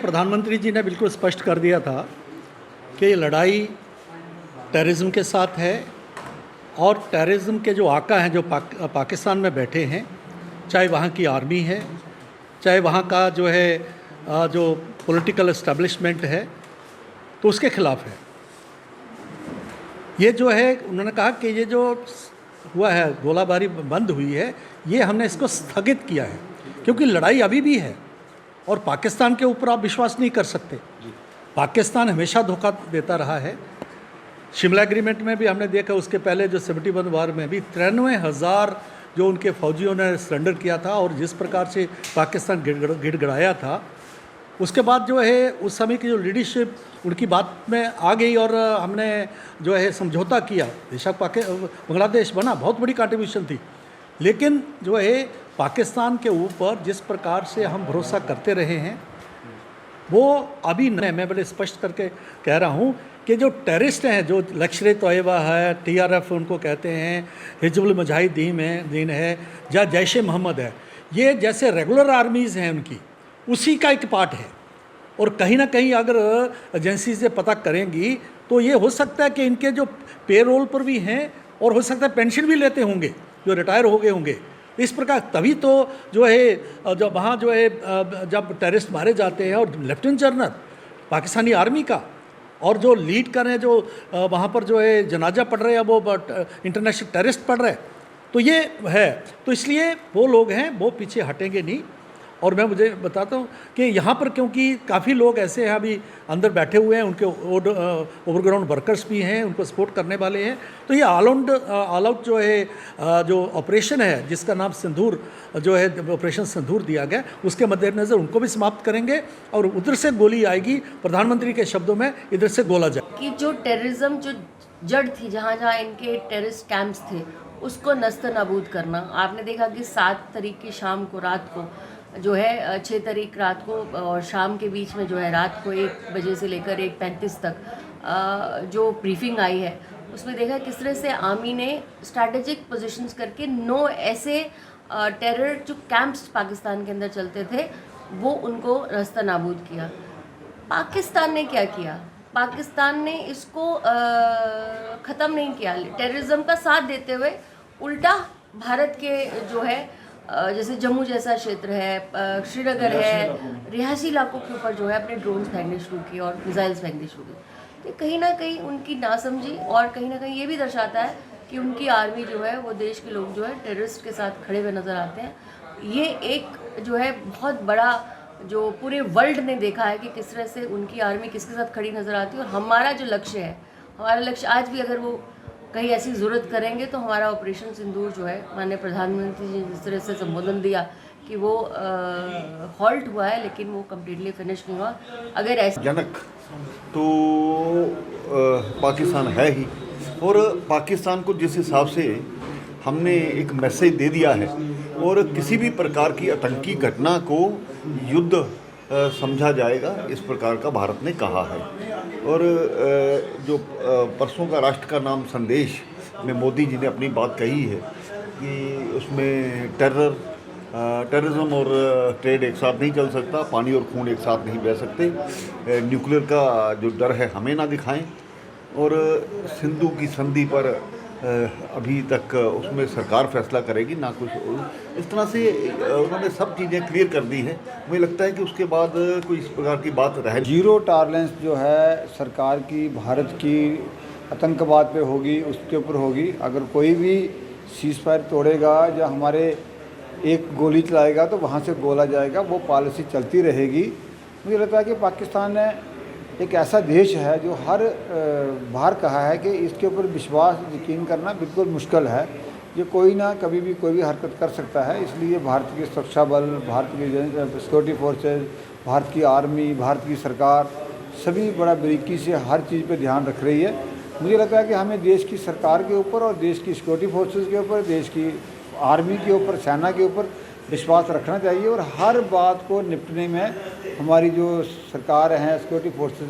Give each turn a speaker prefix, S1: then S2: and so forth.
S1: प्रधानमंत्री जी ने बिल्कुल स्पष्ट कर दिया था कि ये लड़ाई टेररिज्म के साथ है और टेररिज्म के जो आका हैं जो पाकिस्तान में बैठे हैं, चाहे वहाँ की आर्मी है, चाहे वहाँ का जो है जो पॉलिटिकल एस्टेब्लिशमेंट है, तो उसके ख़िलाफ़ है। ये जो है उन्होंने कहा कि ये जो हुआ है, गोलाबारी बंद हुई है, ये हमने इसको स्थगित किया है क्योंकि लड़ाई अभी भी है और पाकिस्तान के ऊपर आप विश्वास नहीं कर सकते। पाकिस्तान हमेशा धोखा देता रहा है। शिमला एग्रीमेंट में भी हमने देखा, उसके पहले जो 71 वार में भी 93,000 जो उनके फौजियों ने सरेंडर किया था और जिस प्रकार से पाकिस्तान गिड़गिड़ाया था, उसके बाद जो है उस समय की जो लीडरशिप उनकी बात में आ गई और हमने जो है समझौता किया। बेशक बांग्लादेश बना, बहुत बड़ी कंट्रीब्यूशन थी, लेकिन जो है पाकिस्तान के ऊपर जिस प्रकार से हम भरोसा करते रहे हैं वो अभी नहीं। मैं बड़े स्पष्ट करके कह रहा हूँ कि जो टेररिस्ट हैं, जो लश्कर-ए-तोयबा है, TRF उनको कहते हैं, हिजबुल मुजाहिदीन है, या जैश मोहम्मद है, ये जैसे रेगुलर आर्मीज़ हैं उनकी, उसी का एक पार्ट है। और कहीं ना कहीं अगर एजेंसी से पता करेंगी तो ये हो सकता है कि इनके जो पेरोल पर भी हैं और हो सकता है पेंशन भी लेते होंगे, जो रिटायर हो गए होंगे। इस प्रकार तभी तो जो है जब वहाँ जो है जब टेररिस्ट मारे जाते हैं और लेफ्टिनेंट जनरल पाकिस्तानी आर्मी का और जो लीड कर रहे हैं, जो वहाँ पर जो है जनाजा पढ़ रहे हैं, वो इंटरनेशनल टेररिस्ट पढ़ रहे हैं, तो ये है। तो इसलिए वो लोग हैं, वो पीछे हटेंगे नहीं। और मैं मुझे बताता हूँ कि यहाँ पर क्योंकि काफ़ी लोग ऐसे हैं अभी अंदर बैठे हुए हैं, उनके ओवरग्राउंड वर्कर्स भी हैं, उनको सपोर्ट करने वाले हैं। तो ये ऑल आउट जो है जो ऑपरेशन है, जिसका नाम सिंदूर जो है ऑपरेशन सिंदूर दिया गया, उसके मद्देनज़र उनको भी समाप्त करेंगे और उधर से गोली आएगी, प्रधानमंत्री के शब्दों में इधर से गोला जाए
S2: कि जो टेररिज्म जो जड़ थी, जहाँ जहाँ इनके टेररिस्ट कैंप्स थे, उसको नस्त नाबूद करना। आपने देखा कि 7 तारीख की शाम को, रात को जो है 6 तारीख रात को और शाम के बीच में जो है रात को 1 बजे से लेकर 1:35 तक जो ब्रीफिंग आई है, उसमें देखा किस तरह से आर्मी ने स्ट्रैटेजिक पोजीशंस करके 9 ऐसे टेरर जो कैंप्स पाकिस्तान के अंदर चलते थे, वो उनको रास्ता नाबूद किया। पाकिस्तान ने क्या किया? पाकिस्तान ने इसको ख़त्म नहीं किया, टेररिज्म का साथ देते हुए उल्टा भारत के जो है जैसे जम्मू जैसा क्षेत्र है, श्रीनगर है, रिहायशी इलाकों के ऊपर जो है अपने ड्रोन्स फेंकने शुरू किए और मिसाइल्स फेंकने शुरू किए। तो कहीं ना कहीं उनकी नासमझी और कहीं ना कहीं ये भी दर्शाता है कि उनकी आर्मी जो है, वो देश के लोग जो है टेररिस्ट के साथ खड़े हुए नज़र आते हैं। ये एक जो है बहुत बड़ा जो पूरे वर्ल्ड ने देखा है कि किस तरह से उनकी आर्मी किसके साथ खड़ी नज़र आती है। और हमारा जो लक्ष्य है, हमारा लक्ष्य आज भी अगर वो कहीं ऐसी ज़रूरत करेंगे तो हमारा ऑपरेशन सिंदूर जो है, माननीय प्रधानमंत्री जी ने जिस तरह से संबोधन दिया कि वो हॉल्ट हुआ है लेकिन वो कम्प्लीटली फिनिश नहीं हुआ। अगर ऐसे
S3: जनक तो पाकिस्तान है ही, और पाकिस्तान को जिस हिसाब से हमने एक मैसेज दे दिया है और किसी भी प्रकार की आतंकी घटना को युद्ध समझा जाएगा, इस प्रकार का भारत ने कहा है। और जो परसों का राष्ट्र का नाम संदेश में मोदी जी ने अपनी बात कही है कि उसमें टेररिज्म और ट्रेड एक साथ नहीं चल सकता, पानी और खून एक साथ नहीं बह सकते, न्यूक्लियर का जो डर है हमें ना दिखाएं। और सिंधु की संधि पर अभी तक उसमें सरकार फैसला करेगी, ना कुछ इस तरह से उन्होंने सब चीज़ें क्लियर कर दी हैं। मुझे लगता है कि उसके बाद कोई इस प्रकार की बात रहे।
S4: जीरो टॉलरेंस जो है सरकार की, भारत की आतंकवाद पे होगी, उसके ऊपर होगी। अगर कोई भी सीज़ फायर तोड़ेगा या हमारे एक गोली चलाएगा तो वहाँ से गोला जाएगा, वो पॉलिसी चलती रहेगी। मुझे लगता है कि पाकिस्तान एक ऐसा देश है जो हर बार कहा है कि इसके ऊपर विश्वास यकीन करना बिल्कुल मुश्किल है। ये कोई ना कभी भी कोई भी हरकत कर सकता है। इसलिए भारत के सुरक्षा बल, भारत की सिक्योरिटी फोर्सेज, भारत की आर्मी, भारत की सरकार सभी बड़ा बारीकी से हर चीज़ पे ध्यान रख रही है। मुझे लगता है कि हमें देश की सरकार के ऊपर और देश की सिक्योरिटी फोर्सेज के ऊपर, देश की आर्मी के ऊपर, सेना के ऊपर विश्वास रखना चाहिए। और हर बात को निपटने में हमारी जो सरकार है, सिक्योरिटी फोर्सेज